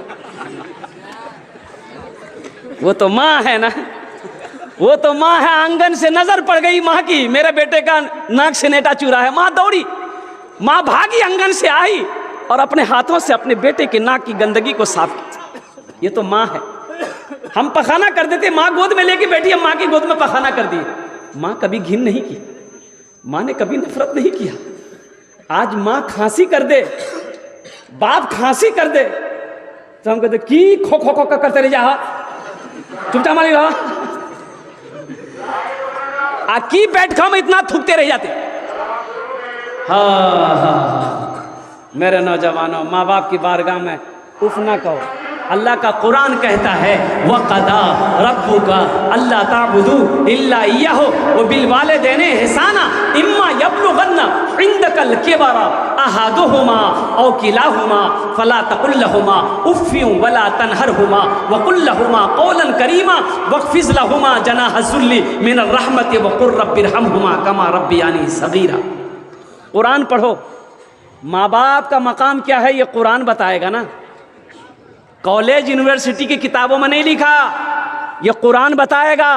वो तो माँ है ना, वो तो माँ है। आंगन से नजर पड़ गई माँ की, मेरे बेटे का नाक से नेटा चूरा है। माँ दौड़ी, माँ भागी, आंगन से आई और अपने हाथों से अपने बेटे के नाक की गंदगी को साफ किया। ये तो माँ है। हम पखाना कर देते, माँ गोद में लेके बैठी, हम माँ की गोद में पखाना कर दिए। माँ कभी घिन नहीं की, माँ ने कभी नफरत नहीं किया। आज माँ खांसी कर दे, बाप खांसी कर दे, तो हम कहते की खो खो खो करते रह जा, चुपचाप मारी रहा। की बैठ खाओ में इतना थूकते रह जाते। हाँ हाँ, मेरे नौजवानों, माँ बाप की बारगाह में उफ ना कहो। अल्लाह का कुरान कहता है, वक़दा रब्बुका अल्ला ताबुदू इल्ला इय्याहु व बिल वालिदैनि इहसाना इम्मा यब्लुगन्ना इंदकल किबरा अहादुहुमा औ किलाहुमा फला तकुल लहुमा उफ़्फिन वला तनहरहुमा व कुल लहुमा क़ौलन करीमा वक़्फ़िज़ लहुमा जनाह ज़ुल्ली मिनर रहमति व क़ुर रब्बिरहमहुमा कमा रब्बियानी सग़ीरा। कुरान पढ़ो। माँ बाप का मकाम क्या है ये कुरान बताएगा ना। कॉलेज यूनिवर्सिटी की किताबों में नहीं लिखा, ये कुरान बताएगा।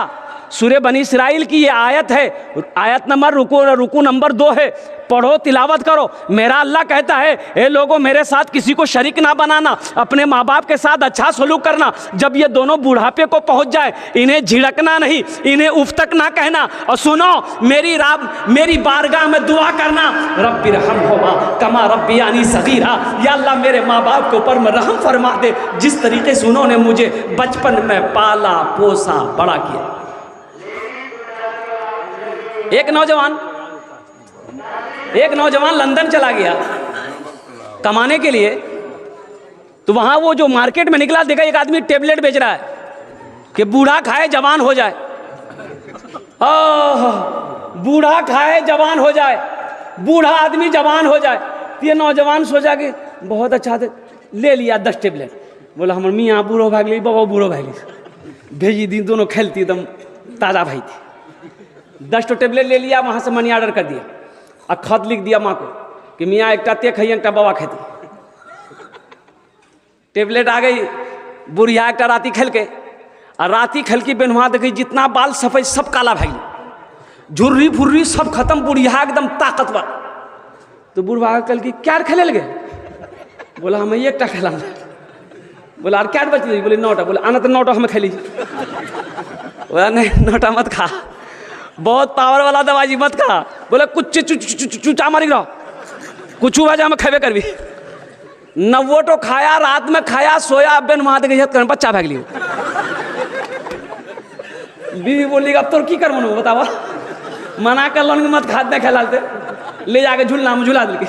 सूरे बनी इस्राइल की ये आयत है, आयत नंबर रुकू नंबर 2 है। पढ़ो, तिलावत करो। मेरा अल्लाह कहता है, ए लोगों, मेरे साथ किसी को शरीक ना बनाना, अपने माँ बाप के साथ अच्छा सलूक करना। जब ये दोनों बुढ़ापे को पहुंच जाए, इन्हें झिड़कना नहीं, इन्हें उफ तक ना कहना। और सुनो, मेरी बारगाह में दुआ करना, रब्बिरहमहुमा कमा रब्बियानी सगीरा। या अल्लाह, मेरे माँ बाप के ऊपर में रहम फरमा दे, जिस तरीके से उन्होंने मुझे बचपन में पाला पोसा बड़ा किया। एक नौजवान लंदन चला गया कमाने के लिए। तो वहाँ वो जो मार्केट में निकला, देखा एक आदमी टेबलेट बेच रहा है कि बूढ़ा खाए जवान हो जाए। बूढ़ा खाए जवान हो जाए, बूढ़ा आदमी जवान हो जाए। तो ये नौजवान सोचा कि बहुत अच्छा थे, ले लिया 10 टेबलेट। बोला हमर मियाँ बूढ़ो भाग ली, बाबा बूढ़ो भाग ली, भेजी दी, दोनों खेलती एकदम ताज़ा भाई थी। 10 टेबलेट ले लिया, वहाँ से मनी ऑर्डर कर दिया और खत लिख दिया माँ को कि मियाँ एक ते खाइए, एक बाबा खेती। टेबलेट आ गई, बुढ़िया एक राती खेल के, और राती खेल की बेनवा देखी, जितना बाल सफ़ेद सब काला भाई, झुर्री फुर्री सब खत्म, बुढ़िया एकदम ताकतवर। तो बुढ़वा कल की क्या खेले लगे? बोला हमें एक खेला। बोला और क्या बच रही? बोले 9टा। बोले आना तो 9टा हमें खेली। बोला नहीं 9टा मत खा। बहुत पावर वाला दवाई मत खा। बोले कुछ चूचा मारी रहो, कुछ वजह में खेबे कर भी नवो तो खाया, रात में खाया, सोया, बेन वहां तक बच्चा भाग लियो। बीवी बोली अब तो की कर मनो बतावा, मना कर लो मत खाते खेलाते, ले जाके झूलना में झूला दिल।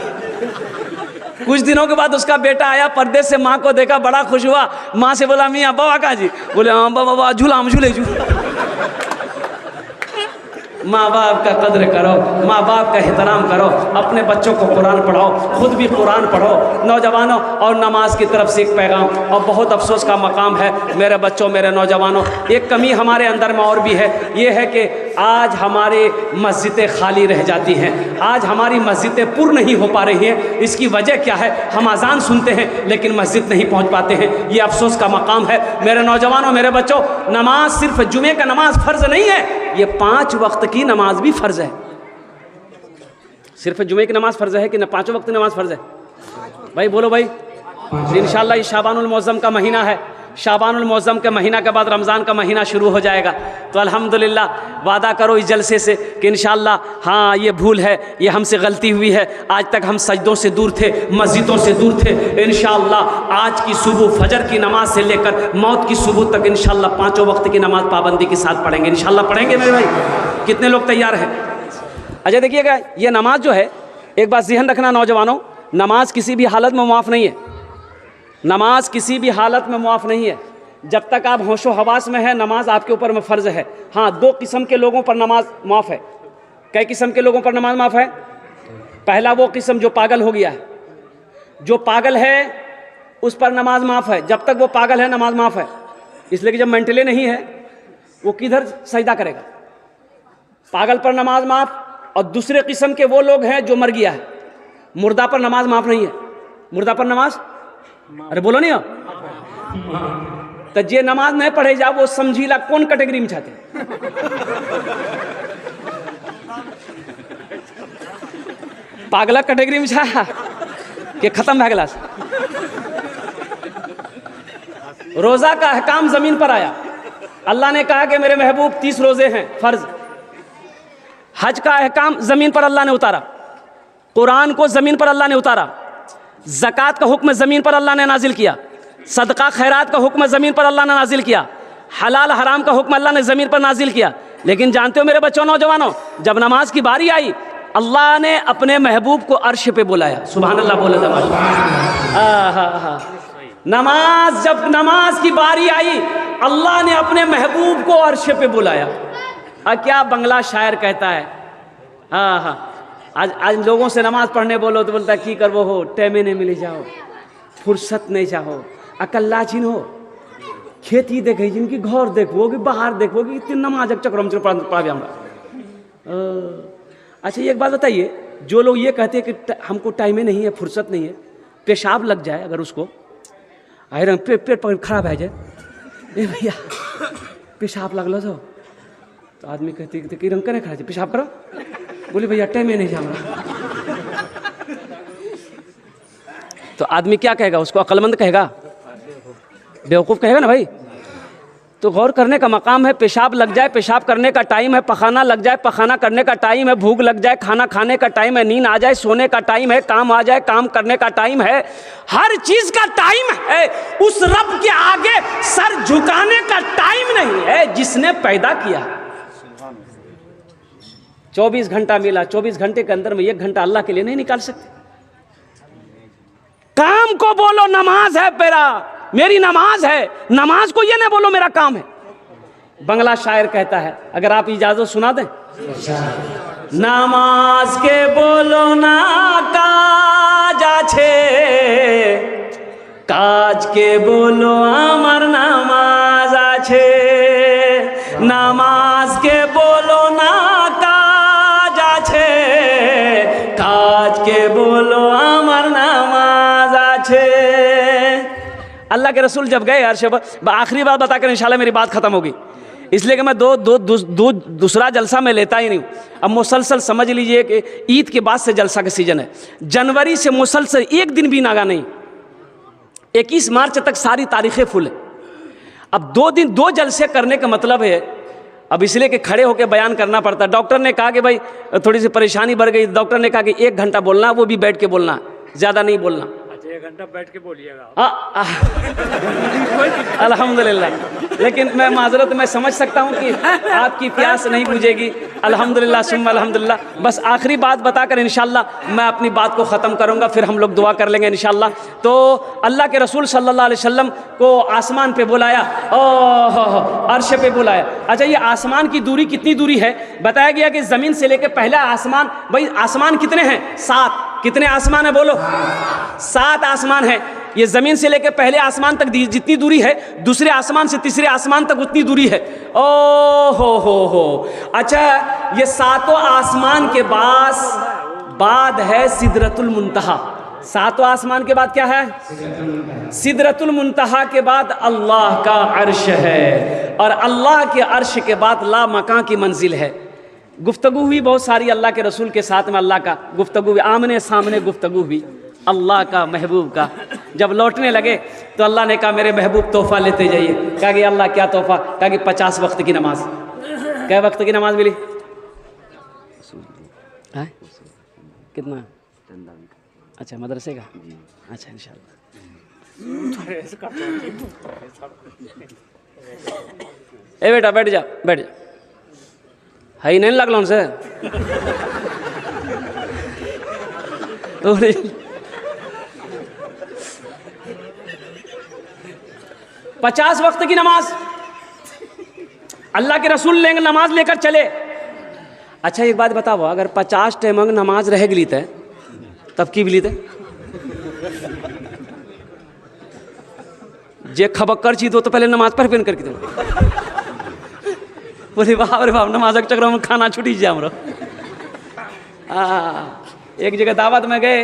कुछ दिनों के बाद उसका बेटा आया परदेश से, माँ को देखा, बड़ा खुश हुआ। माँ से बोला मियाँ बाबा का जी, बोले हाँ बाबा झूला में झूले माँ बाप का कद्र करो, माँ बाप का एहतराम करो, अपने बच्चों को कुरान पढ़ाओ, खुद भी कुरान पढ़ो। नौजवानों, और नमाज की तरफ से एक पैगाम, और बहुत अफसोस का मकाम है मेरे बच्चों, मेरे नौजवानों, एक कमी हमारे अंदर में और भी है, ये है कि आज हमारे मस्जिदें खाली रह जाती हैं, आज हमारी मस्जिदें पूर्ण नहीं हो पा रही हैं। इसकी वजह क्या है? हम अजान सुनते हैं लेकिन मस्जिद नहीं पहुँच पाते हैं, ये अफसोस का मकाम है। मेरे नौजवानों, मेरे बच्चों, नमाज सिर्फ जुमे का नमाज फ़र्ज़ नहीं है, ये 5 वक्त की नमाज भी फ़र्ज़ है। सिर्फ जुमे की नमाज फ़र्ज़ है कि न 5 वक्त की नमाज फ़र्ज़ है? भाई बोलो भाई। इंशाअल्लाह ये शाबानुल मुअज़्ज़म का महीना है, शाबानुल मुअज़्ज़म के महीना के बाद रमज़ान का महीना शुरू हो जाएगा। तो अल्हम्दुलिल्लाह वादा करो इस जलसे से कि इंशाअल्लाह, हाँ ये भूल है, ये हमसे गलती हुई है, आज तक हम सजदों से दूर थे, मस्जिदों से दूर थे। इंशाअल्लाह आज की सुबह फजर की नमाज से लेकर मौत की सुबह तक इंशाअल्लाह 5 वक्त की नमाज पाबंदी के साथ पढ़ेंगे। इंशाअल्लाह पढ़ेंगे मेरे भाई, कितने लोग तैयार हैं? अच्छा देखिएगा, ये नमाज जो है, एक बात ज़हन रखना नौजवानों, नमाज किसी भी हालत में माफ़ नहीं है। नमाज किसी भी हालत में माफ़ नहीं है। जब तक आप होशो हवास में है, नमाज आपके ऊपर में फ़र्ज़ है। हाँ, 2 किस्म के लोगों पर नमाज माफ़ है। कई किस्म के लोगों पर नमाज माफ़ है? पहला वो किस्म जो पागल हो गया है, जो पागल है उस पर नमाज माफ़ है। जब तक वो पागल है नमाज माफ़ है, इसलिए कि जब मेंटली नहीं है वो किधर सजदा करेगा। पागल पर नमाज माफ़। और दूसरे किस्म के वो लोग हैं जो मर गया है, मुर्दा पर नमाज माफ़ नहीं है। मुर्दा पर नमाज, अरे बोलो नहीं हो तो जे नमाज नहीं पढ़े जा वो समझीला कौन कैटेगरी में चाहते? पागला कैटेगरी में छा कि खत्म भा गला। रोजा का अहकाम जमीन पर आया, अल्लाह ने कहा कि मेरे महबूब 30 रोजे हैं फर्ज। हज का अहकाम जमीन पर अल्लाह ने उतारा, कुरान को जमीन पर अल्लाह ने उतारा, ज़कात का हुक्म ज़मीन पर अल्लाह ने नाजिल किया, सदका खैरात का हुक्म ज़मीन पर अल्लाह ने नाजिल किया, हलाल हराम का हुक्म अल्लाह ने ज़मीन पर नाजिल किया। लेकिन जानते हो मेरे बच्चों, नौजवानों, जब नमाज की बारी आई अल्लाह ने अपने महबूब को अर्श पे बुलाया। सुभान अल्लाह बोले नमाज, जब नमाज की बारी आई अल्लाह ने अपने महबूब को अर्श पे बुलाया। क्या बंगला शायर कहता है, आज लोगों से नमाज पढ़ने बोलो तो बोलता की करवो हो, टाइमे नहीं मिली जाओ, फुर्सत नहीं चाहो, अकल्ला चिन हो, खेती देखे जिनकी घर देखो कि बाहर देखो कि इतनी नमाज चक्र पढ़ा हमरा। अच्छा एक बात बताइए, जो लोग ये कहते हैं कि हमको टाइमे नहीं है, फुर्सत नहीं है, पेशाब लग जाए अगर उसको, आयरन पेट खराब है जाए, ए भैया पेशाब लगल तो आदमी कहते कि रंग करे खड़ा पेशाब करो, बोले भैया टाइम में नहीं जा रहा। तो आदमी क्या कहेगा? उसको अक्लमंद कहेगा? बेवकूफ़ कहेगा ना भाई। तो गौर करने का मकाम है। पेशाब लग जाए, पेशाब करने का टाइम है, पखाना लग जाए, पखाना करने का टाइम है, भूख लग जाए, खाना खाने का टाइम है, नींद आ जाए, सोने का टाइम है, काम आ जाए, काम करने का टाइम है, हर चीज़ का टाइम है। उस रब के आगे सर झुकाने का टाइम नहीं है जिसने पैदा किया। 24 घंटा मिला, 24 घंटे के अंदर में 1 घंटा अल्लाह के लिए नहीं निकाल सकते। काम को बोलो नमाज है मेरी नमाज है, नमाज को ये ना बोलो मेरा काम है। बंगला शायर कहता है, अगर आप इजाजत सुना दें। नमाज के बोलो ना काज आछे, काज के बोलो आमार नमाज आछे, नमाज के बोलो ना काज आछे, काज के बोलो आमार नमाज आछे। अल्लाह के रसूल जब गए अर्श पर, आखिरी बात बताकर इंशाल्लाह मेरी बात खत्म होगी, इसलिए कि मैं दूसरा जलसा में लेता ही नहीं हूँ। अब मुसलसल समझ लीजिए कि ईद के बाद से जलसा का सीजन है, जनवरी से मुसलसल एक दिन भी नागा नहीं, 21 मार्च तक सारी तारीखें फुल है। अब 2 दिन 2 जलसे करने का मतलब है, अब इसलिए कि खड़े होकर बयान करना पड़ता। डॉक्टर ने कहा कि भाई थोड़ी सी परेशानी बढ़ गई, डॉक्टर ने कहा कि 1 घंटा बोलना, वो भी बैठ के बोलना, ज़्यादा नहीं बोलना।
1 घंटा बैठ के बोलिएगा।
अल्हम्दुलिल्लाह, लेकिन मैं माजरत मैं समझ सकता हूँ कि आपकी प्यास नहीं बुझेगी। अल्हम्दुलिल्लाह सुम्मा अल्हम्दुलिल्लाह। बस आखिरी बात बताकर इंशाअल्लाह मैं अपनी बात को ख़त्म करूँगा, फिर हम लोग दुआ कर लेंगे इंशाअल्लाह। तो अल्लाह के रसूल सल्लल्लाहु अलैहि वसल्लम को आसमान पे बुलाया, अर्श पे बुलाया। अच्छा, ये आसमान की दूरी कितनी दूरी है? बताया गया कि ज़मीन से लेकर पहला आसमान, भाई आसमान कितने हैं? 7। कितने आसमान है बोलो? 7 आसमान है। ये ज़मीन से लेकर पहले आसमान तक जितनी दूरी है, दूसरे आसमान से तीसरे आसमान तक उतनी दूरी है। ओ हो। अच्छा, ये 7 आसमान के बाद है सिदरतुल मुंतहा। 7 आसमान के बाद क्या है? सिदरतुल मुंतहा के बाद अल्लाह का अर्श है, और अल्लाह के अर्श के बाद ला मकां की मंजिल है। गुफ्तगू हुई बहुत सारी अल्लाह के रसूल के साथ में, अल्लाह का गुफ्तगू हुई, आमने सामने गुफ्तगू हुई अल्लाह का महबूब का। जब लौटने लगे तो अल्लाह ने कहा मेरे महबूब तोहफा लेते जाइए। कहा कि अल्लाह क्या तोहफा? कहा कि 50 वक्त की नमाज। कै वक्त की नमाज मिली? है? कितना? अच्छा, मदरसे का? अच्छा, इंशाल्लाह। ए बेटा बैठ जा, बैठ जा। है ही नहीं लगल उनसे। 50 वक्त की नमाज अल्लाह के रसूल लेंगे, नमाज लेकर चले। अच्छा, एक बात बताओ, अगर 50 टाइम नमाज रह गई थे तब की बिली थे? जे खबक्कर चीज हो तो पहले नमाज पर पेन करके दो। बोले बाप रे बाप, नमाज के चक्कर में खाना छुटी जाए हमरो। एक जगह दावत में गए,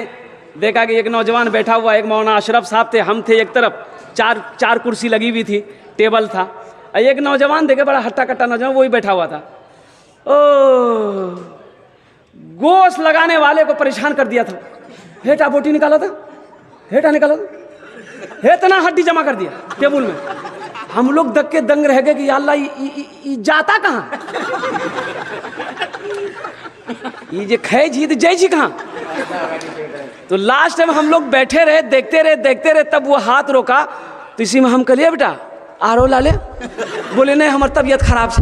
देखा कि एक नौजवान बैठा हुआ, एक मौलाना अशरफ साहब थे, हम थे एक तरफ, चार कुर्सी लगी हुई थी, टेबल था। एक नौजवान देखे, बड़ा हट्टा कट्टा नौजवान, वही बैठा हुआ था। ओ, गोश्त लगाने वाले को परेशान कर दिया था। हेटा बोटी निकाला था, हेटा निकाला था, इतना हड्डी जमा कर दिया टेबल में। हम लोग दक के दंग रह गए कि अल्लाह ये जाता कहाँ? ये जे खे जी जय जी कहाँ? तो लास्ट में हम लोग बैठे रहे, देखते रहे, तब वो हाथ रोका। तो इसी में हम कहिए बेटा आरो ला ले। बोले नहीं, हमारी तबीयत खराब से।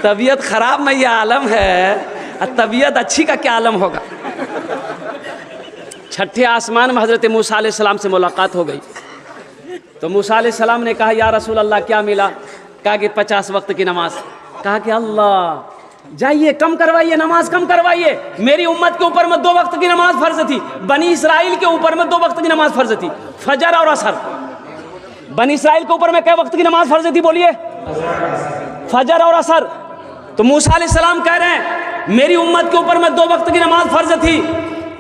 तबीयत खराब में ये आलम है, और तबीयत अच्छी का क्या आलम होगा। छठे आसमान में हज़रत मूसा अलैहिस्सलाम से मुलाकात हो गई। तो मूसा अलैहिस्सलाम ने कहा या रसूल अल्लाह क्या मिला? कहा कि 50 वक्त की नमाज। कहा कि अल्लाह जाइए कम करवाइए, नमाज कम करवाइए। मेरी उम्मत के ऊपर में 2 वक्त की नमाज फ़र्ज थी, बनी इसराइल के ऊपर में 2 वक्त की नमाज फ़र्ज थी, फजर और असर। बनी इसराइल के ऊपर में कै वक्त की नमाज फ़र्ज थी बोलिए? फजर और असर। तो मूसा अलैहिस्सलाम कह रहे हैं मेरी उम्मत के ऊपर में 2 वक्त की नमाज फ़र्ज थी,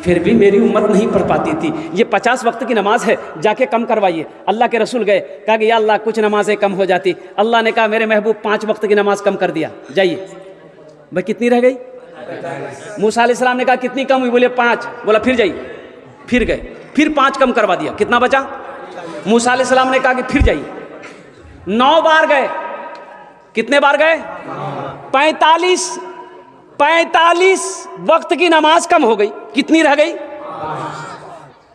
फिर भी मेरी उम्मत नहीं पढ़ पाती थी। ये 50 वक्त की नमाज है, जाके कम करवाइए। अल्लाह के रसूल गए, कहा कि या अल्लाह कुछ नमाजें कम हो जाती। अल्लाह ने कहा मेरे महबूब 5 वक्त की नमाज कम कर दिया, जाइए। भाई कितनी रह गई? मूसा अलैहिस्सलाम ने कहा कितनी कम हुई? बोले 5। बोला फिर जाइए, फिर गए, फिर 5 कम करवा दिया। कितना बचा? मूसा अलैहिस्सलाम ने कहा कि फिर जाइए। 9 बार गए। कितने बार गए? 45 वक्त की नमाज कम हो गई। कितनी रह गई?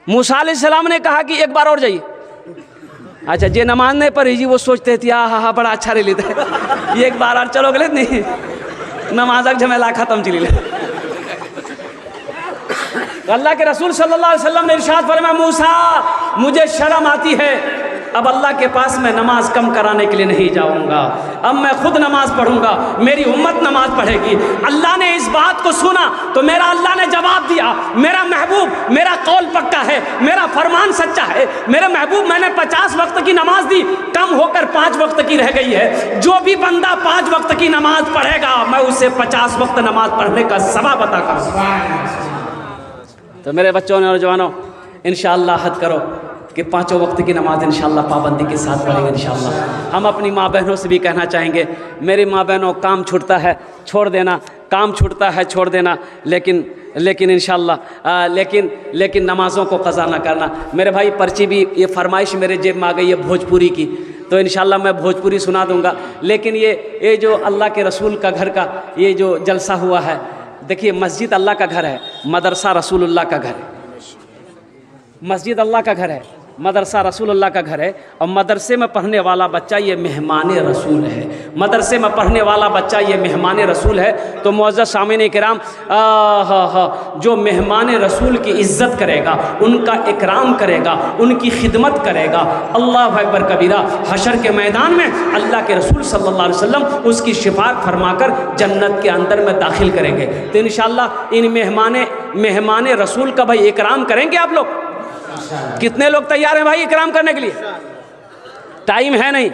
मूसा अलैहिस्सलाम ने कहा कि एक बार और जाइए। अच्छा, जे नमाज नहीं पढ़ी जी वो सोचते थे हाँ बड़ा अच्छा रह लेता है, एक बार और चलो गले नहीं, नमाज झमेला खत्म चली ले। अल्लाह के रसूल सल्लल्लाहु अलैहि वसल्लम ने इरशाद फरमाया मूसा मुझे शर्म आती है, अब अल्लाह के पास मैं नमाज कम कराने के लिए नहीं जाऊंगा, अब मैं खुद नमाज पढ़ूंगा, मेरी उम्मत नमाज पढ़ेगी। अल्लाह ने इस बात को सुना तो मेरा अल्लाह ने जवाब दिया, मेरा महबूब मेरा कौल पक्का है, मेरा फरमान सच्चा है। मेरे महबूब मैंने 50 वक्त की नमाज दी, कम होकर 5 वक्त की रह गई है। जो भी बंदा 5 वक्त की नमाज पढ़ेगा मैं उसे 50 वक्त नमाज पढ़ने का सवाब अता करूंगा। तो मेरे बच्चों ने नौजवानों इंशाअल्लाह हद करो कि 5 वक्त की नमाज इंशाअल्लाह पाबंदी के साथ पढ़ेंगे इंशाअल्लाह। हम अपनी माँ बहनों से भी कहना चाहेंगे, मेरी माँ बहनों काम छूटता है छोड़ देना, काम छूटता है छोड़ देना, लेकिन लेकिन इंशाअल्लाह लेकिन नमाज़ों को क़ज़ा ना करना। मेरे भाई पर्ची भी, ये फरमाइश मेरे जेब में आ गई है भोजपुरी की, तो इंशाअल्लाह मैं भोजपुरी सुना दूंगा। लेकिन ये जो अल्लाह के रसूल का घर का ये जो जलसा हुआ है, देखिए मस्जिद अल्लाह का घर है, मदरसा रसूलुल्लाह का घर है। मस्जिद अल्लाह का घर है, मदरसा रसूलुल्लाह का घर है, और मदरसे में पढ़ने वाला बच्चा ये मेहमान रसूल है। मदरसे में पढ़ने वाला बच्चा ये मेहमान रसूल है। तो मुअज़्ज़ज़ सामीन किराम, जो मेहमान रसूल की इज़्ज़त करेगा, उनका इकराम करेगा, उनकी खिदमत करेगा, अल्लाह अकबर कबीरा, हशर के मैदान में अल्लाह के रसूल सल्लल्लाहु अलैहि वसल्लम उसकी शिफाअत फरमाकर जन्नत के अंदर में दाखिल करेंगे। तो इंशाअल्लाह इन मेहमान रसूल का भाई इकराम करेंगे आप लोग? कितने लोग तैयार हैं भाई इकराम करने के लिए? टाइम है नहीं,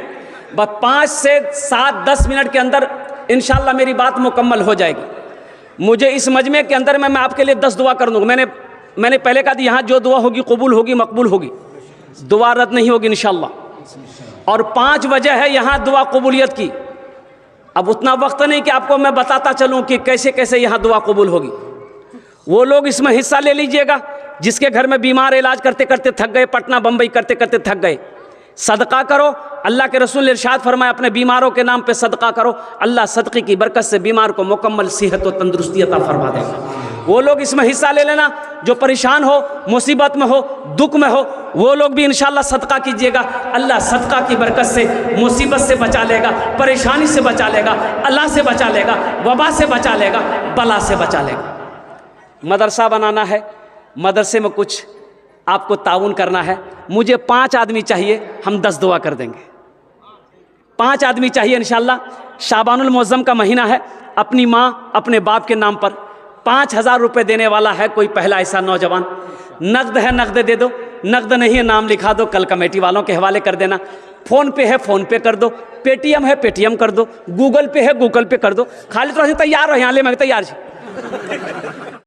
बस 5 से 7-10 मिनट के अंदर इंशाअल्लाह मेरी बात मुकम्मल हो जाएगी। मुझे इस मजमे के अंदर में मैं आपके लिए 10 दुआ कर दूँगा। मैंने पहले कहा था यहाँ जो दुआ होगी कबूल होगी, मकबूल होगी, दुआ रद्द नहीं होगी इंशाअल्लाह। और 5 वजह है यहाँ दुआ कबूलियत की। अब उतना वक्त नहीं कि आपको मैं बताता चलूँ कि कैसे कैसे यहाँ दुआ कबूल होगी। वो लोग इसमें हिस्सा ले लीजिएगा जिसके घर में बीमार इलाज करते करते थक गए, पटना बम्बई करते करते थक गए। सदका करो, अल्लाह के रसूल ने इरशाद फरमाया अपने बीमारों के नाम पे सदका करो, अल्लाह सदक़े की बरकत से बीमार को मुकम्मल सेहत और तंदुरुस्ती अता फरमा देगा। वो लोग इसमें हिस्सा ले लेना जो परेशान हो, मुसीबत में हो, दुख में हो, वो लोग भी इंशाअल्लाह सदका कीजिएगा। अल्लाह सदका की बरकत से मुसीबत से बचा लेगा, परेशानी से बचा लेगा, अल्लाह से बचा लेगा, वबा से बचा लेगा, बला से बचा लेगा। मदरसा बनाना है, मदरसे में कुछ आपको ताउन करना है। मुझे 5 आदमी चाहिए, हम 10 दुआ कर देंगे। 5 आदमी चाहिए इंशाअल्लाह। शाबानुल मुअज़्ज़म का महीना है, अपनी माँ अपने बाप के नाम पर 5000 रुपये देने वाला है कोई पहला ऐसा नौजवान। नकद है नकद दे दो, नकद नहीं है नाम लिखा दो, कल कमेटी वालों के हवाले कर देना। फ़ोन पे है फ़ोन पे कर दो, पेटीएम है पेटीएम कर दो, गूगल पे है गूगल पे कर दो। खाली तो तैयार हो यहाँ ले, मैं तैयार छी।